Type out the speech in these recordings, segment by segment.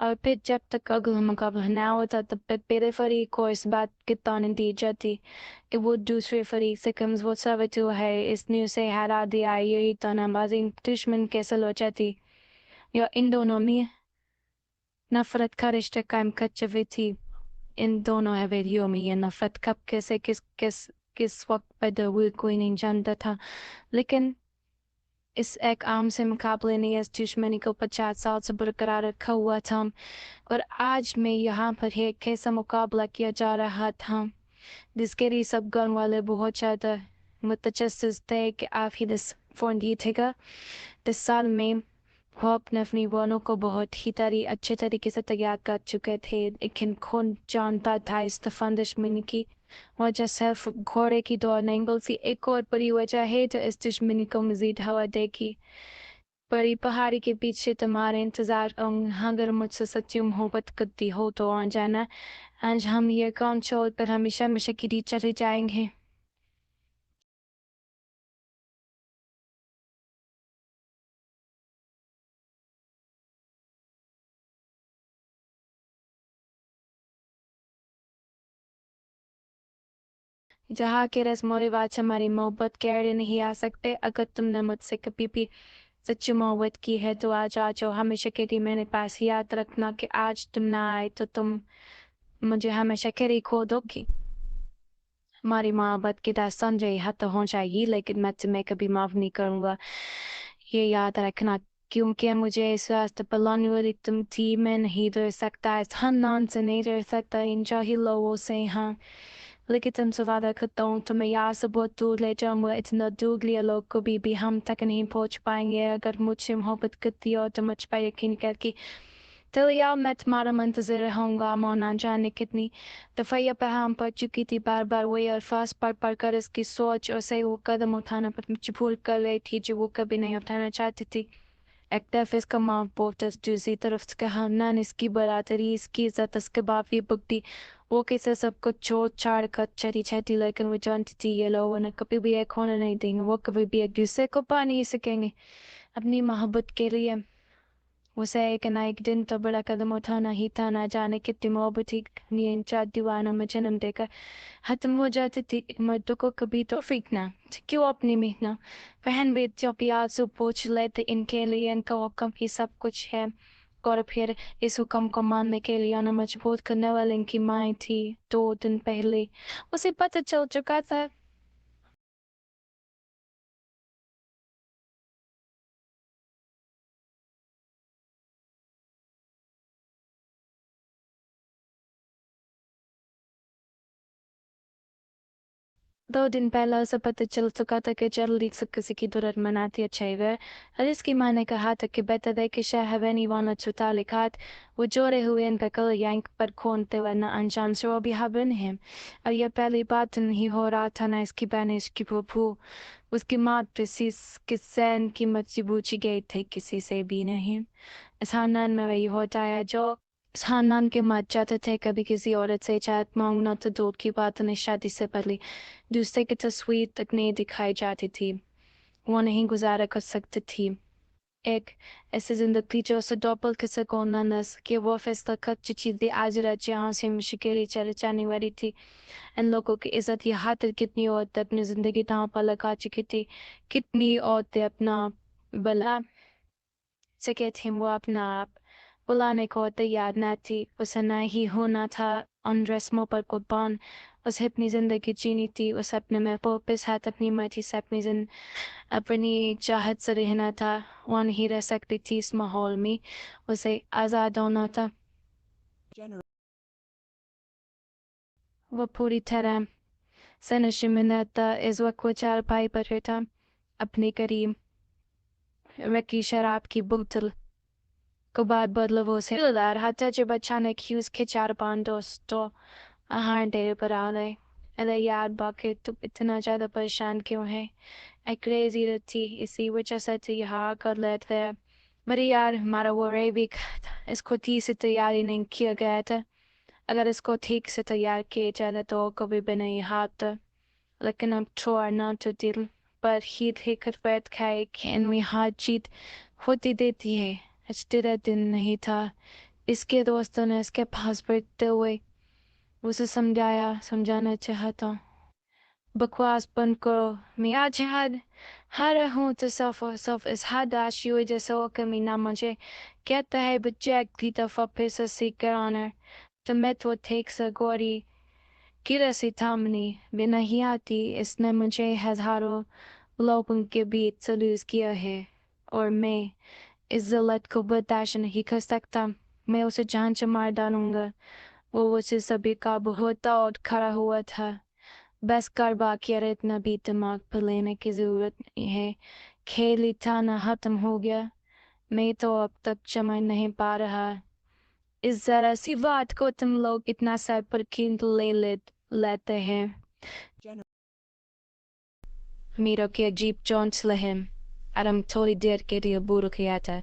اور پھر جب تک اگلا مقابلہ نہ ہوتا تب تک پہلے فریق کو اس بات کی توان دی جاتی کہ وہ دوسرے فریق سے کمزور ثابت ہوا ہے، اس نے اسے ہرا دیا۔ یہی توانہ بازی دشمن کے سل ہو جاتی یا ان دونوں میں نفرت کا رشتہ قائم کر چکی تھی۔ ان دونوں حویلیوں میں یہ نفرت کب کیسے کس وقت پیدا ہوئی کوئی نہیں جانتا تھا، لیکن اس ایک عام سے مقابلے نے اس دشمنی کو 50 سال سے برقرار رکھا ہوا تھا، اور آج میں یہاں پر ایک ایسا مقابلہ کیا جا رہا تھا جس کے لیے سب گن والے بہت زیادہ متجسس تھے کہ آپ ہی دس فونڈی تھے گا۔ 10 سال میں وہ اپنے والوں کو بہت ہی اچھے طریقے سے تیار کر چکے تھے، لیکن کون جانتا تھا اس طوفان دشمنی کی وجہ صرف گھوڑے کی دوڑ نہیں بلکہ ایک اور بڑی وجہ ہے جو اس دشمنی کو مزید ہوا دے گی۔ بڑی پہاڑی کے پیچھے تمہارے انتظار، اگر مجھ سے سچی محبت کرتی ہو تو آ جانا، آج ہم یہ کام چھوڑ کر ہمیشہ ہمیشہ کے لیے چلے جائیں گے۔ جہاں کے رسم و رواج ہماری محبت کے آڑے نہیں آ سکتے، اگر تم نے مجھ سے کبھی بھی سچی محبت کی ہے تو آج آ جاؤ، ہمیشہ کے لیے میرے پاس یاد رکھنا کہ آج تم نہ آئے تو تم مجھے ہمیشہ کے لیے کھو دو گی۔ ہماری محبت کی داستان جو یہاں تو ہو جائے گی، لیکن میں تمہیں کبھی معاف نہیں کروں گا، یہ یاد رکھنا، کیونکہ مجھے اس راستے پر لانے والی تم تھی۔ میں نہیں ڈر سکتا، اس خاندان سے نہیں ڈر سکتا، ان جاہل لوگوں سے ہاں، لیکن تم سے وعدہ کرتا ہوں تمہیں یہاں سے بہت دور لے جاؤں گا، اتنا دور لیا لوگ کبھی بھی ہم تک نہیں پہنچ پائیں گے۔ اگر مجھ سے محبت کرتی ہو تو مجھ پر یقین کر کے چلے آؤ، میں تمہارا منتظر رہوں گا۔ مونا جانے کتنی دفعہ یہ پیغام پڑ چکی تھی، بار بار وہی الفاظ پڑھ کر اس کی سوچ اور سے وہ قدم اٹھانا پر مجبور کر رہی تھی جو وہ کبھی نہیں اٹھانا چاہتی تھی۔ ایک طرف اس کا ماں پوٹس، دوسری طرف اس کا خاندان، اس کی برادری، اس کی عزت، اس کے باپ کی بگٹی، وہ کیسے سب کو چھوڑ چھاڑ کر چلی جاتی، لیکن وہ جانتی تھی یہ لوگ انہیں کبھی بھی ایک ہونے نہیں دیں گے، وہ کبھی بھی ایک دوسرے کو پا نہیں سکیں گے اپنی محبت کے لیے۔ اسے ایک نہ ایک دن تو بڑا قدم اٹھانا ہی تھا، نہ جانے کتنی محبت ہی ان چار دیوانوں میں جنم دے کر ختم ہو جاتی تھی۔ مردوں کو کبھی تو فیکنا کیوں اپنی مہنا بہن بیٹیوں پہ آنسو پوچھ لیتے، ان کے لیے ان کا حکم ہی سب کچھ ہے، اور پھر اس حکم کو ماننے کے لیے انہیں مجبور کرنے والے ان کی مائیں تھی۔ 2 دن پہلے اسے پتہ چل چکا تھا 2 دن پہلے اسے پتہ چل چکا تھا کہ جلدی سے کسی کی ضرورت مناتی اچھا ہے، اور اس کی ماں نے کہا تھا کہ بہتر ہے کہ شہر وانا چھوٹا لکھات وہ جوڑے ہوئے ان کا کل ینک پر کھونتے ورنہ انجان سے وہ بھی ہبن ہے، اور یہ پہلی بات نہیں ہو رہا تھا، نہ اس کی بہن، اس کی پھوپھو، اس کی ماں پریسی کسین کی مرضی پوچھی گئی تھی، کسی سے بھی نہیں۔ اس خاندان میں وہی ہوتا ہے جو اس خاندان کے مر جاتے تھے، کبھی کسی عورت سے اجازت مانگنا تو دور کی بات، انہیں شادی سے پہلے دوسرے کی تصویر تک نہیں دکھائی جاتی تھی، وہ نہیں گزارا کر سکتی تھی ایک ایسی زندگی جو اسے ڈوپل کسی کو نہ سکے۔ وہ فیصلہ کر چکی تھی آج رات جہاں سے مشکل چلے جانے والی تھی، ان لوگوں کی عزت یہ خاطر کتنی عورتیں اپنی زندگی داؤں پر لگا چکی تھی، کتنی عورتیں اپنا بلا سکے تھیں، وہ اپنا آپ بلانے کو تیار نہ تھی، اسے نہ ہی ہونا تھا ان رسموں پر قربان، اسے اپنی زندگی جینی تھی، اسے اپنے محبوب کے ساتھ اپنی مرضی سے اپنی چاہت سے رہنا تھا، وہ نہیں رہ سکتی تھی اس ماحول میں، اسے آزاد ہونا تھا۔ وہ پوری طرح سے نشے میں نہ تھا، اس وقت وہ چارپائی پر تھا، اپنے قریب رکھی شراب کی بوتل کو بعد بدلو سے لڑ رہا تھا جب اچانک ہی اس کے 4 دوستوں آہار ڈیرے پر آ گئے۔ ارے یار باقی تم اتنا زیادہ پریشان کیوں ہے؟ ایک کریزی تھی، اسی وجہ سے تو یہاں کر لیتے ہیں۔ میری یار ہمارا وہ ریوک اس کو ٹھیک سے تیاری نہیں کیا گیا تھا، اگر اس کو ٹھیک سے تیار کیا جاتا تو کبھی بھی نہیں ہاتھ، لیکن اب چھوڑنا تو دل پر ہی کر بیٹھ کھائے کہ ان میں ہار جیت ہوتی دیتی ہے۔ آج تیرا دن نہیں تھا، اس کے دوستوں نے اس کے پاس بیٹھتے ہوئے اسے سمجھانا چاہتا. بکواس بند کرو. میں آج ہر ہوں تصف اس حداش کی وجہ سے کمی نہ مجھے کہتا ہے بچے اگلی دفعہ پھر سے سیکھ کر آنا. تو میں تو ٹھیک سے گوری کی رسی تھامنی بھی نہیں آتی. اس نے مجھے ہزاروں لوگوں کے بیچ سلوس کیا ہے اور میں اس ذلت کو برداشت نہیں کر سکتا. میں اسے جان سے مار ڈالوں گا. وہ اسے سبھی قابو ہوتا اور کھڑا ہوا تھا. بس کر باقی اتنا بھی دماغ پر لینے کی ضرورت نہیں ہے. کھیلی تھانا ختم ہو گیا. میں تو اب تک سمجھ نہیں پا رہا اس ذرا سی بات کو تم لوگ اتنا سر پر کیوں لیتے ہیں. میرا کہ عجیب چونچ لہم ارم تھوڑی دیر کے لیے بور کیا تھا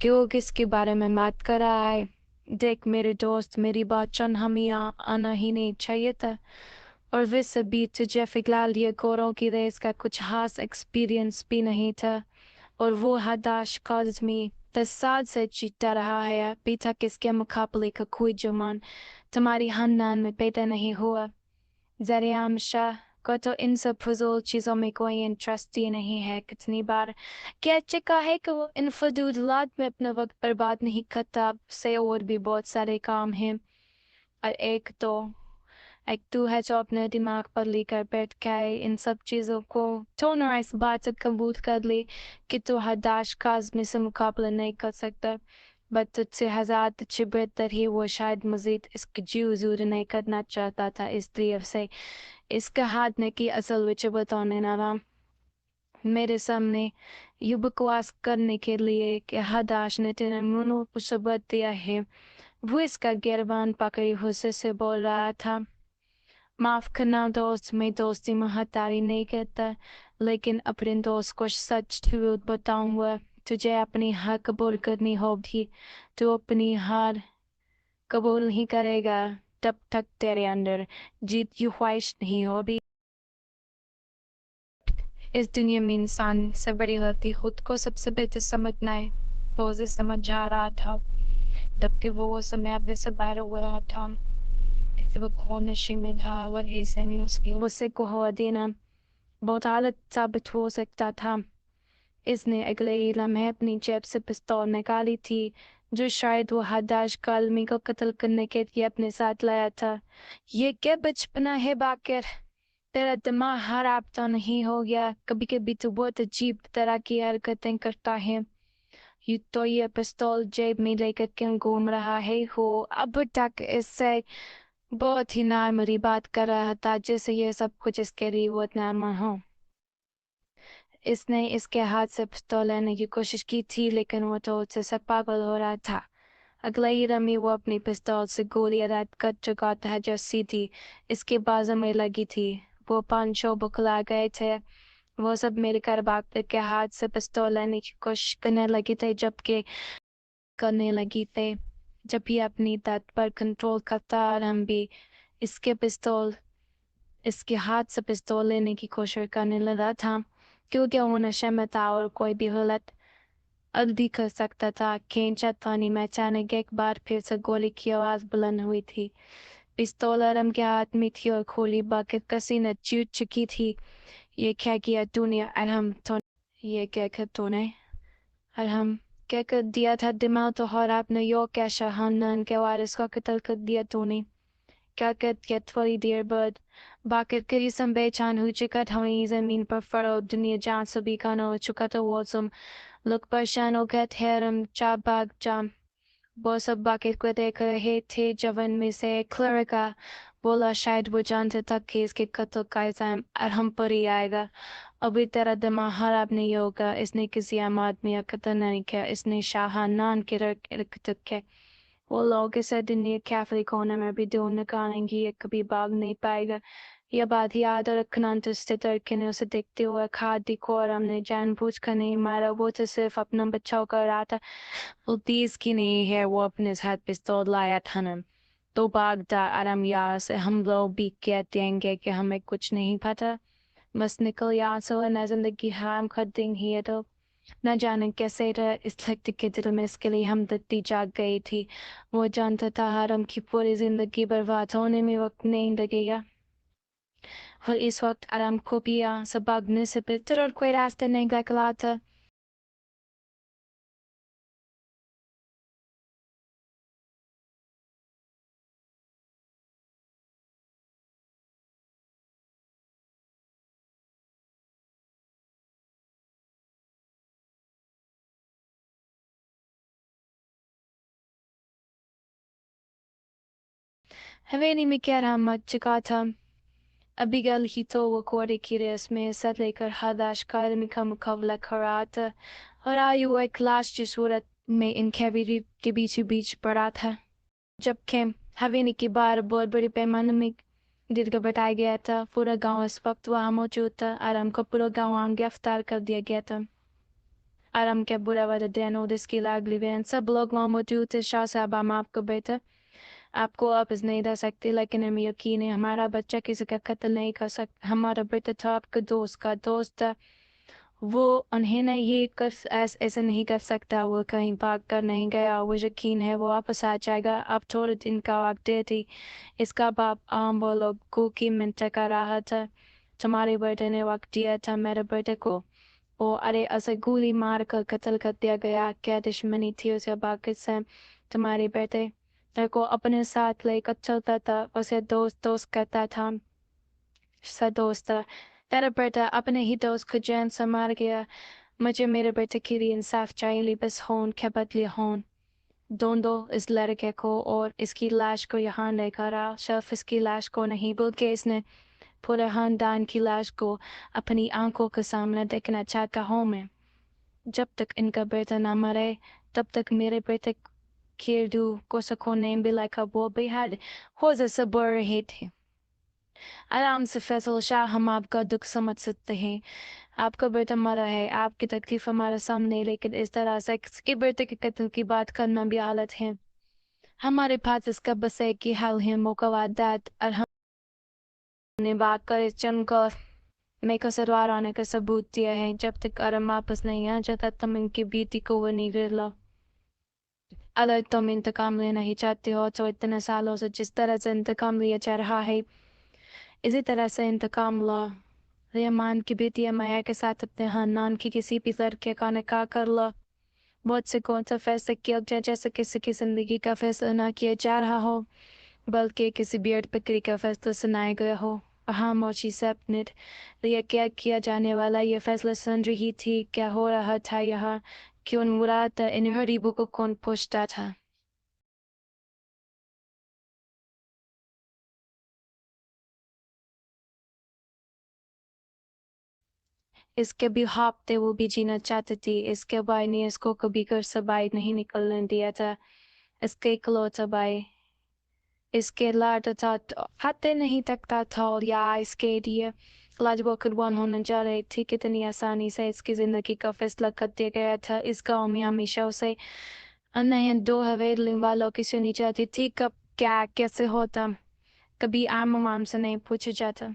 کہ وہ کس کے بارے میں بات کر رہا ہے. دیکھ میرے دوست میری بات سن. ہمیں آنا ہی نہیں چاہیے تھا. اور ویسے بھی تجھے فی الحال یہ گوروں کی ریس کا کچھ خاص ایکسپیرینس بھی نہیں تھا. اور وہ حداش کاظمی 10 سال سے جیتا رہا ہے. ابھی تک اس کے مقابلے کا کوئی جرمان تمہاری خاندان میں پیدا نہیں ہوا. زریعام شاہ کو تو ان سب فضول چیزوں میں کوئی انٹرسٹ ہی نہیں ہے. کتنی بار کہہ چکا ہے کہ وہ ان فضولات میں اپنا وقت برباد نہیں کرتا. اب سے اور بھی بہت سارے کام ہیں. اور ایک تو ہے جو اپنے دماغ پر لے کر بیٹھ کے ان سب چیزوں کو تونا اس بات سے قبول کر لی کہ تو حداش کاظمی سے مقابلہ نہیں کر سکتا. بس تجھ سے ہزار اچھے بہتر ہی وہ شاید مزید اس کی جیو نہیں کرنا چاہتا تھا. اس لیے سے اس کا ہاتھ نے کی اصل وجہ بتانے نہ میرے سامنے یہ بکواس کرنے کے لیے کہ حداش نے تیرے منو کو ثبوت دیا ہے. وہ اس کا گریبان پکڑی غصے سے بول رہا تھا. معاف کرنا دوست. میں دوستی محتاری نہیں کرتا لیکن اپنے دوست کو سچ جھوٹ بتاؤں گا. تجھے اپنی ہار قبول کرنی ہوگی. تو اپنی ہار قبول نہیں کرے گا تب تک تیرے اندر جیت کی خواہش نہیں ہوگی. اس دنیا میں انسان سے بڑی غلطی خود کو سب سے بہتر سمجھنا ہے. وہ اسے سمجھ جا رہا تھا جبکہ وہ سمے اپنے سے باہر ہو رہا تھا. اسے کو ہوا دینا بہت غلط ثابت ہو سکتا تھا. اس نے اگلے ہی لمحے اپنی جیب سے پستول نکالی تھی جو شاید وہ حداش کاظمی کو قتل کرنے کے لیے اپنے ساتھ لایا تھا. یہ کیا بچپنا ہے باقر. تیرا دماغ خراب تو نہیں ہو گیا. کبھی کبھی تو بہت عجیب طرح کی حرکتیں کرتا ہے. یہ پستول جیب میں لے کر کیوں گھوم رہا ہے. اب تک اس سے بہت ہی نارملی بات کر رہا تھا جیسے یہ سب کچھ اس کے لیے بہت نارمل ہو. اس نے اس کے ہاتھ سے پستول لینے کی کوشش کی تھی لیکن وہ تو اس سے پاگل ہو رہا تھا. اگلے ہی لمحے وہ اپنی پستول سے گولی رد کر چکا تھا جو سیدھی اس کے بازو میں لگی تھی. وہ 5 بکلا گئے تھے. وہ سب مل کر باقر کے ہاتھ سے پستول لینے کی کوشش کرنے لگی تھے جب یہ اپنی دت پر کنٹرول کرتا اور ہم بھی اس کے ہاتھ سے پستول لینے کی کوشش کرنے لگا تھا کیونکہ وہ نشے میں تھا اور کوئی بھی غلط عمل کر سکتا تھا. کھینچا پانی میں اچانک ایک بار پھر سے گولی کی آواز بلند ہوئی تھی. پستول ارم کے ہاتھ میں تھی اور کھولی باقر کا سینہ چیٹ چکی تھی. یہ کیا کیا تو نے ارم. یہ کیا کر تو نے ارم کیا کر دیا تھا. دماغ تو اور آپ نے یو کیشا خاندان کے وارث کو قتل کر دیا. تو نے کیا کر دیا. تھوڑی دیر بعد باقر کے جسم بے جان ہو چکا تھا. وہیں زمین پر فروغ دنیا جان سے بھی کانا ہو چکا تھا. وہ سب لوگ پریشان ہو گئے تھے. ارم جام وہ سب باقر کو دیکھ رہے تھے. جوان میں سے ایک لڑکا بولا شاید وہ جانتے تک کہ اس کے قتل کا الزام ارم پر ہی آئے گا. ابھی تیرا دماغ خراب نہیں ہوگا. اس نے کسی عام آدمی کا قتل نہیں کیا. اس نے شاہ خاندان کے قتل کیا. وہ لوگ اسے دنیا کے آخری کونے میں بھی ڈھونڈ نکالیں گے. یہ کبھی بھاگ نہیں پائے گا. یہ بات یاد رکھنا. دوسرے لڑکے نے اسے دیکھتے ہوئے کہا. دیکھو ارم نے جان بوجھ کر نہیں مارا. وہ تو صرف اپنا بچاؤ کر رہا تھا. وہ تیز کی نہیں ہے. وہ اپنے ساتھ پستول لایا تھا نا تو بھاگتا. ارم یہاں سے ہم لوگ بھی کہتے ہیں کہ ہمیں کچھ نہیں پتا. بس نکل یہاں سے ورنہ زندگی حرام کر دیں گی. تو نہ جانے کیسے اس لڑکے کے دل میں اس کے لیے ہمدردی جاگ گئی تھی. وہ جانتا تھا حرم کی پوری زندگی برباد ہونے میں وقت نہیں لگے گا، اور اس وقت حرم کو بھی سے بھاگنے سے بہتر اور کوئی راستہ نہیں نکلا تھا. حویلی میں کیا رحم مچ چکا تھا. ابھی گل ہی تو وہ کوڑے کی ریس میں سر لے کر ہداش کا آدمی کا مقابلہ کر رہا تھا، اور آیو ایک لاش کی صورت میں ان حویلی کے بیچ پڑا تھا. جبکہ حویلی کی بار بہت بڑی پیمانے میں دل بٹایا گیا تھا. پورا گاؤں اس وقت وہاں موجود تھا. آرام کو پورا گاؤں گرفتار کر دیا گیا تھا. آرام کے برا والدین اور اس کی لاڈلی بہن سب لوگ وہاں موجود تھے. شاہ صاحب ہم آپ کو بیٹا آپ کو واپس نہیں دے سکتے، لیکن ہمیں یقین ہے ہمارا بچہ کسی کا قتل نہیں کر سکتا. ہمارا بیٹا تھا آپ کے دوست کا دوست تھا، وہ انہیں نے یہ ایسے نہیں کر سکتا. وہ کہیں بھاگ کر نہیں گیا. وہ یقین ہے وہ واپس آ جائے گا. اب تھوڑے دن کا وقت دے تھی. اس کا باپ عام وہ لوگوں کی منت کر رہا تھا. تمہارے بیٹے نے وقت دیا تھا میرے بیٹے کو، وہ اسے گولی مار کر قتل کر دیا گیا. کیا دشمنی تھی اسے باقی سے؟ تمہارے بیٹے کو اپنے ساتھ لے کر چلتا تھا، اسے دوست کرتا تھا. دوست تیرا بیٹا اپنے ہی دوست کو جان سے مار گیا. مجھے میرے بیٹے کے لیے انصاف چاہیے، بس ہون کے بدلے ہون. دو اس لڑکے کو اور اس کی لاش کو یہاں لے کر آ. صرف اس کی لاش کو نہیں بلکہ اس نے پورے خاندان کی لاش کو اپنی آنکھوں کے سامنے دیکھنا چاہتا ہوں میں. جب تک ان کا بیٹا نہ مرے تب تک میرے بیٹے کیردو کو سکون نہیں ملا. کر وہ بے حد حوصلے سے بڑھ رہے تھے. آرام سے فیصل شاہ، ہم آپ کا دکھ سمجھ سکتے ہیں. آپ کا بیٹا مرا ہے، آپ کی تکلیف ہمارے سامنے، لیکن اس طرح سے کسی کے بیٹے کے قتل کی بات کرنا بھی حالت ہے. ہمارے پاس اس کا بس ایک ہی حل ہے، مقوادات، اور ہم نے بات کر اس چند کو میں قصدوار آنے کا ثبوت دیا ہے. جب تک آرام واپس نہیں آ جاتا تم ان کی بیٹی کو وہ نہیں گر لو. اگر تم انتقام لینا ہی چاہتے ہو تو اتنے سالوں سے جس طرح سے انتقام لیا جا رہا ہے اسی طرح سے انتقام لو. ریحمان کی بیٹی مایا کے ساتھ اپنے خاندان کی کسی بھی لڑکے کا نکاح کر لو. بہت سے کون سا فیصلہ کیا جائے جیسے کسی کی زندگی کا فیصلہ نہ کیا جا رہا ہو بلکہ کسی بیڑ بکری کا فیصلہ سنایا گیا ہو. خاموشی سے اپنے لیے کیا جانے والا یہ فیصلہ سن رہی تھی. کیا ہو رہا تھا یہاں؟ کیوں مراد ان غریبوں کو کون پوچھتا تھا؟ اس کے بھی ہفتے وہ بھی جینا چاہتی تھی. اس کے بھائی نے اس کو کبھی گھر سے باہر نہیں نکلنے دیا تھا. اس کے اکلوتا بھائی اس کے لاڈ تھا، ہاتھے نہیں تکتا تھا، اور یا اس کے لیے لاجواب قربان ہونے جا رہی تھی. کتنی آسانی سے اس کی زندگی کا فیصلہ کر دیا گیا تھا. اس گاؤں میں ہمیشہ اسے انہیں دو حویلی والوں کی سنی جاتی تھی. کب کیا کیسے ہوتا کبھی عام عوام سے نہیں پوچھا جاتا.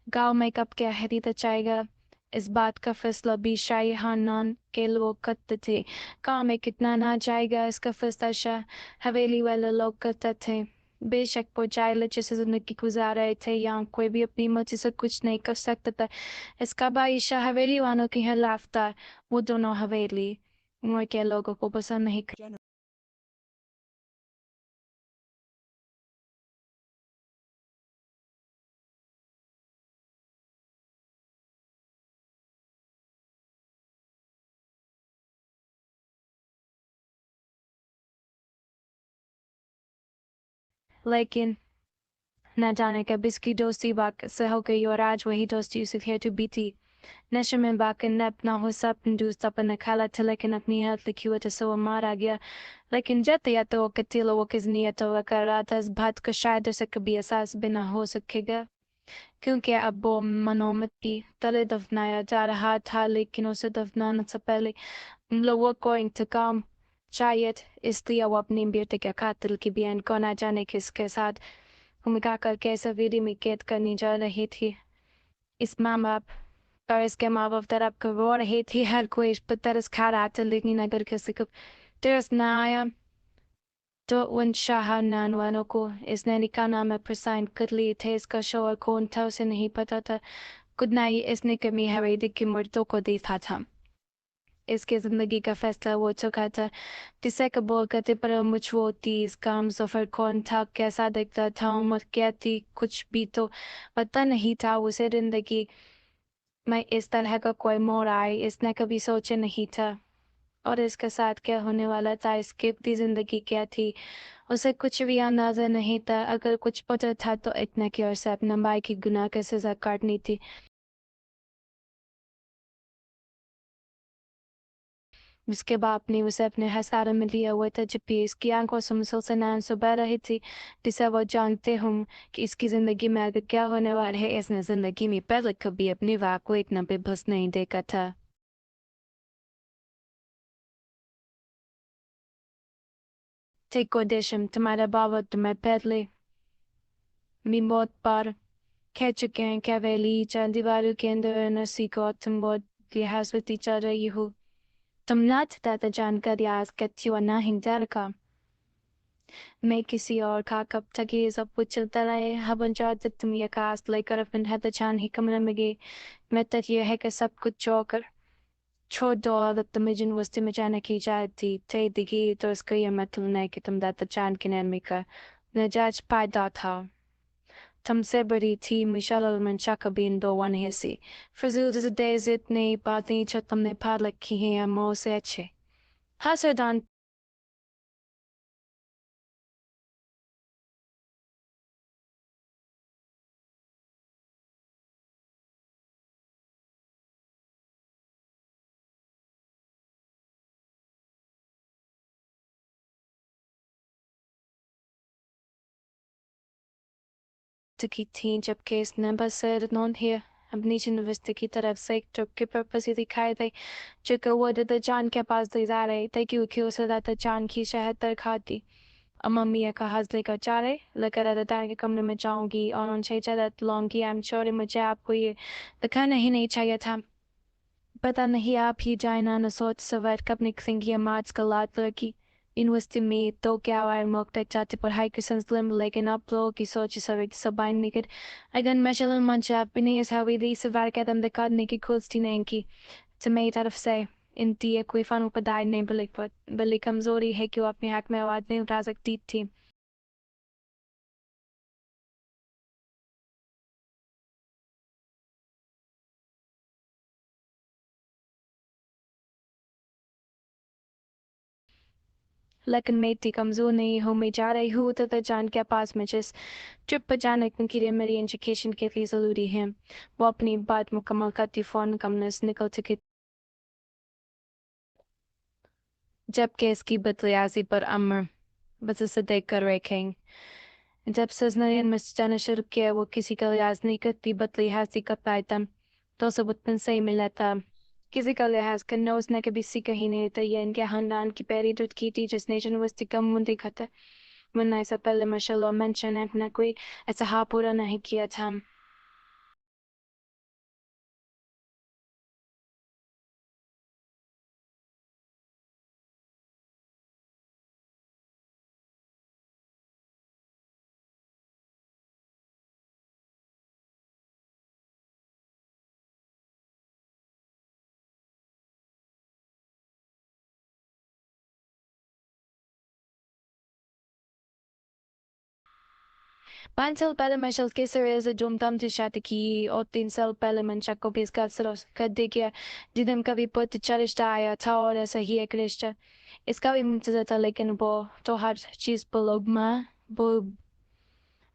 گاؤں میں کب کیا حریت چاہے گا اس بات کا فیصلہ بھی شاہی خاندان کے لوگ کرتے تھے. گاؤں میں کتنا نہ جائے گا اس کا فیصلہ شاہ حویلی والے لوگ کرتے تھے. بے شک وہ چاہے جیسے زندگی گزار رہے تھے یہاں کوئی بھی اپنی مرضی سے کچھ نہیں کر سکتا تھا. اس کا بھائی شاہ حویلی والوں کے خلاف تھا. وہ دونوں حویلی ملک کے لوگوں کو پسند نہیں کرتے. لیکن نہ جانے کب اس کی دوستی واقع سے ہو گئی اور آج وہی دوستی اسے پھر تو بھی تھی. نشے میں باقی نب نہ ہو سب دوست اپنا کھالا تھا لیکن اپنی ہاتھ لکھی ہوئی تو مارا گیا لیکن جاتے یا تو قتل وہ کس نیت ہوا کر رہا تھا اس بات کا شاید اسے کبھی احساس بھی نہ ہو سکے گا کیونکہ اب وہ منومت کی تلے دفنایا جا رہا تھا لیکن اسے دفنانے سے پہلے ان لوگوں کو انتقام شاید اس لیے وہ اپنی بیٹے کے قاتل کی بیان کو نہ جانے کس کے ساتھ بھومکا کر کے سویری میں قید کرنی جا رہی تھی اس ماں باپ اور اس کے ماں باپ طرف کو رو رہی تھی ہر کوئی اس پر ترس کھا رہا تھا لیکن اگر کسی کو ترس نہ آیا تو ان شاہانان والوں کو اس نے نکاح نامے پر سائن کر لیے تھے اس کا شوہر کون تھا اسے نہیں پتا تھا خود نہ ہی اس نے کمی حویدی کی مردوں کو دیکھا تھا اس کی زندگی کا فیصلہ ہو چکا تھا کسے قبول کرتے پر مجھ وہ تھی اس کام سفر کون تھا کیسا دکھتا تھا عمر کیا تھی کچھ بھی تو پتہ نہیں تھا اسے زندگی میں اس طرح کا کوئی موڑ آئے اس نے کبھی سوچے نہیں تھا اور اس کے ساتھ کیا ہونے والا تھا اس کی ابتدائی زندگی کیا تھی اسے کچھ بھی اندازہ نہیں تھا اگر کچھ پتہ تھا تو اتنا کہ اسے اپنا بھائی کی گناہ کی سزا کاٹنی تھی اس کے باپ نے اسے اپنے ہسارے میں لیا ہوا تھا جب بھی اس کی آنکھوں سے مسلسل آنسو بہ رہی تھی جسے وہ جانتے ہوں کہ اس کی زندگی میں آگے کیا ہونے والا ہے اس نے زندگی میں پہلے کبھی اپنی واہ کو اتنا بے بس نہیں دیکھا تھا دیشم تمہارا بابا تمہیں پہلے می موت پر کہہ چکے ہیں کیا ویلی چند دیواروں کے اندر نرسی کو تم بہت لحاظ ہوتی چل رہی ہو تم نہ تھا جانکاری آج کہتی ہو نہ ہنگار کا میں کسی اور کا کب تک یہ سب کچھ چلتا رہے ہبن جب تم یہ کاست لے کر اپنے حد چان ہی کمرے میں گئی میں تک یہ ہے کہ سب کچھ چھوڑ دو عورت تمہیں جن وسطی میں جانے کی اجازت تھی تے دگی تو اس کا یہ مطلب نہیں کہ تم داتا چاند کے نرمی کا نجاج پائیدار تھا تم سے بڑی تھی مشال المنشا کبھی ان دو ون سی فضول دیز اتنی باتیں جو تم نے پار رکھی ہیں مو سے اچھے حسدان کی تھیں جبکہ اس نے بس نون ہے اپنی یونیورسٹی کی طرف سے ایک ٹرپ کے پرپس ہی دکھائے تھے جو کہ وہ دادا جان کے پاس لے جا رہے تھے کیونکہ اسے دادا جان کی شہد ترکھا تھی ممی کا حض لے کر چاہ رہے لے کر دادا جان کے کمرے میں جاؤں گی اور ان سے اجازت لوں گی ایم شور مجھے آپ کو یہ دکھانا ہی نہیں چاہیے تھا پتہ نہیں آپ ہی جائنا نہ سوچ سوار کپنی سنگھی مارچ کا لات لڑکی یونیورسٹی میں تو کیا اور موقع چاہتے پڑھائی کے سلسلے میں لیکن آپ لوگوں کی سوچ سوار کی سبائن نکل اگر مشل منچ آپ بھی نہیں اس حویلی سے وار قدم دکھانے کی کھوجتی نہیں کی تو میری طرف سے انتی کوئی فن پدائے نہیں بلی کمزوری ہے کہ وہ اپنے حق میں آواز نہیں اٹھا سکتی تھی لیکن میں اتنی کمزور نہیں ہوں میں جا رہی ہوں تو جان کے پاس میں جس ٹرپ پر جانے کے لیے میری ایجوکیشن کے لیے ضروری ہے وہ اپنی بات مکمل کرتی فون کمرے سے نکل چکی جبکہ اس کی بدلیازی پر امر بس اسے دیکھ کر رکھیں جب سزنرین میں جانا شروع کیا وہ کسی کا لحاظ نہیں کرتی بدلیازی کرتا تم تو اسے بتن سے ہی ملا تھا کسی کا لحاظ کرنا اس نے کبھی سیکھا ہی نہیں تھا یہ ان کے خاندان کی پہلی ٹوٹ کی تھی جس نے یونیورسٹی کا منہ دیکھا تھا ورنہ ایسا پہلے ماشاء اللہ مینشن ہے نہ کوئی ایسا ہاں پورا نہیں کیا تھا پانچ سال پہلے مشل کے سرے سے جم تم سے شادی کی اور 3 سال پہلے منشا کو بھی اس کا سروس کر دے گیا جدن کا بھی بہت اچھا رشتہ آیا تھا اور ایسا ہی ایک رشتہ اس کا بھی منتظر تھا لیکن وہ تو ہر چیز پر لوگ ماں وہ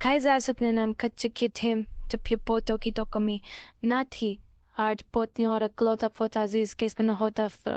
Kaiser sapnenam kachikitim to pipoto ki tokomi. Nati art potni ora klota potaziz kespen hota fro.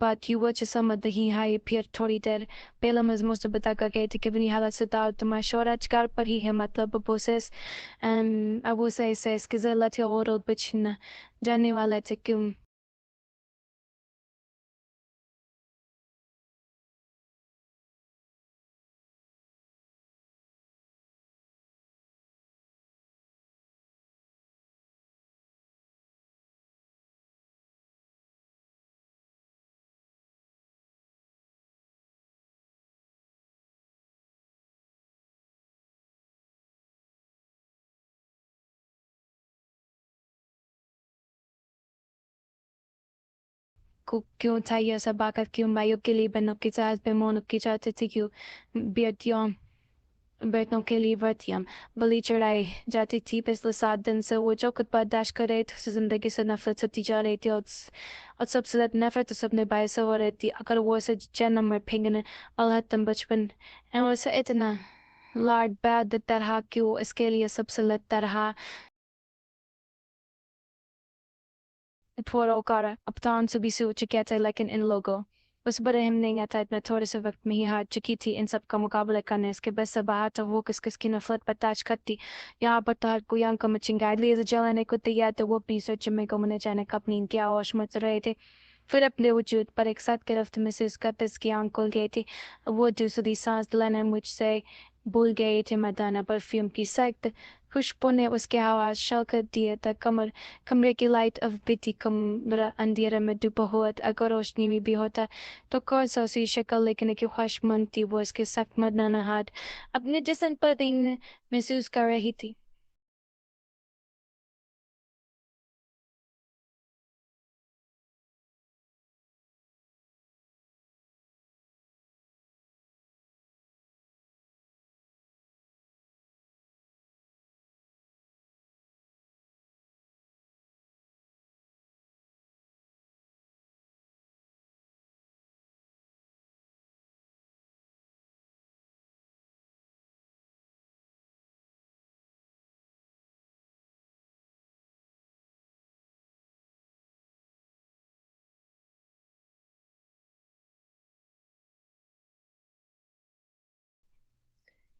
بات کی وجہ سمجھ نہیں آئی. پھر تھوڑی دیر پہلے مجھ بتا کر گئی تھی کہ اپنی حالت سے دار تمہارا شوہر کار پر ہی ہے. مطلب بوسس ابو سے اس کی ضلعت اور بچنا جانے والا تھے. کیوں کیوں تھا یہ سب آکر کیوں بھائیوں کے لیے بہنوں کے ساتھ بے مونوں کی چاہتے تھے. کیوں بیٹیوں بیٹوں کے لیے برتیاں بلی چڑھائی جاتی تھی. پچھلے 7 دن سے وہ جو کچھ برداشت کر رہے تھے اسے زندگی سے نفرت ہوتی جا رہی تھی. اور سب سے زیادہ نفرت تو سب نے بھائی سے ہو رہی تھی. اگر وہ اسے جنم میں پھینکنے اللہ تم بچپن اور اسے اتنا لاڈ پیار دیتا رہا کہ وہ اس کے لیے سب سے لڑتا رہا. تھوڑا اوکارا ابتان سے بھی سو چکے تھے لیکن ان لوگوں اس بڑے ہم نہیں آتا. اتنا تھوڑے سے وقت میں ہی ہار چکی تھی ان سب کا مقابلہ کرنے. اس کے بس سے باہر تو وہ کس کی نفرت برداشت کرتی. یہاں پر تو ہر کوئی ان کو مچنگائی لیے جلانے کو تیار تھا. وہ بھی سوچ میں کو منہ جانے کا اپنی کیا ہوش مت رہے تھے. پھر اپنے وجود پر ایک ساتھ گرفت محسوس کرتے اس کی آنکھ کھل گئی تھی. وہ دوسری سانس لینے مجھ سے بھول گئی تھی. مدانہ پرفیوم کی سخت خوشبو نے اس کے حواس شل کر دیے تھا. کمرے کی لائٹ اب بھی تھی. کمرہ اندھیرے میں ڈوبا ہوا تھا. اگر روشنی بھی ہوتا تو کون سا اسی شکل لیکن کی خواہش مند تھی. وہ اس کے سخت مردانہ ہاتھ اپنے جسم پر دیکھنے محسوس کر رہی تھی.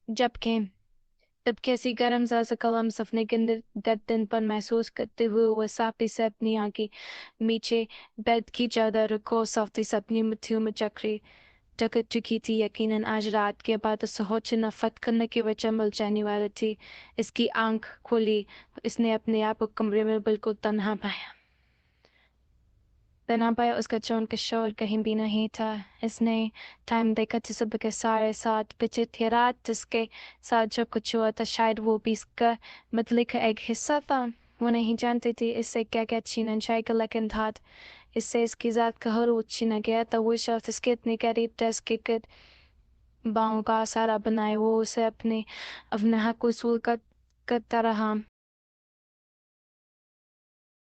جبکہ تب کیسی گرم ساز کلم سفنے کے گردن پر محسوس کرتے ہوئے وہ صافی سے اپنی آنکھیں میچے بیڈ کی چادر کو صافی سے اپنی مٹھیوں میں جکڑ چکی تھی. یقیناً آج رات کے بعد اسے ہوش نفرت کرنے کی وجہ مل جانے والی تھی. اس کی آنکھ کھلی. اس نے اپنے آپ کو کمرے میں بالکل تنہا پایا. اس کا چون کا شور کہیں بھی نہیں تھا. اس نے ٹائم دیکھا تو صبح کے 7:30 بجے تھی. رات جس کے ساتھ جو کچھ ہوا تھا شاید وہ بھی اس کا مطلب کا ایک حصہ تھا. وہ نہیں جانتی تھی اس سے کیا چھینا جائے گا لیکن دھات اس سے اس کی ذات کا حروج چھینا گیا تھا. وہ شخص اس کے اتنے قریب تھا. اس کے باؤں کا سہارا بنائے وہ اسے اپنے حق وصول کرتا رہا.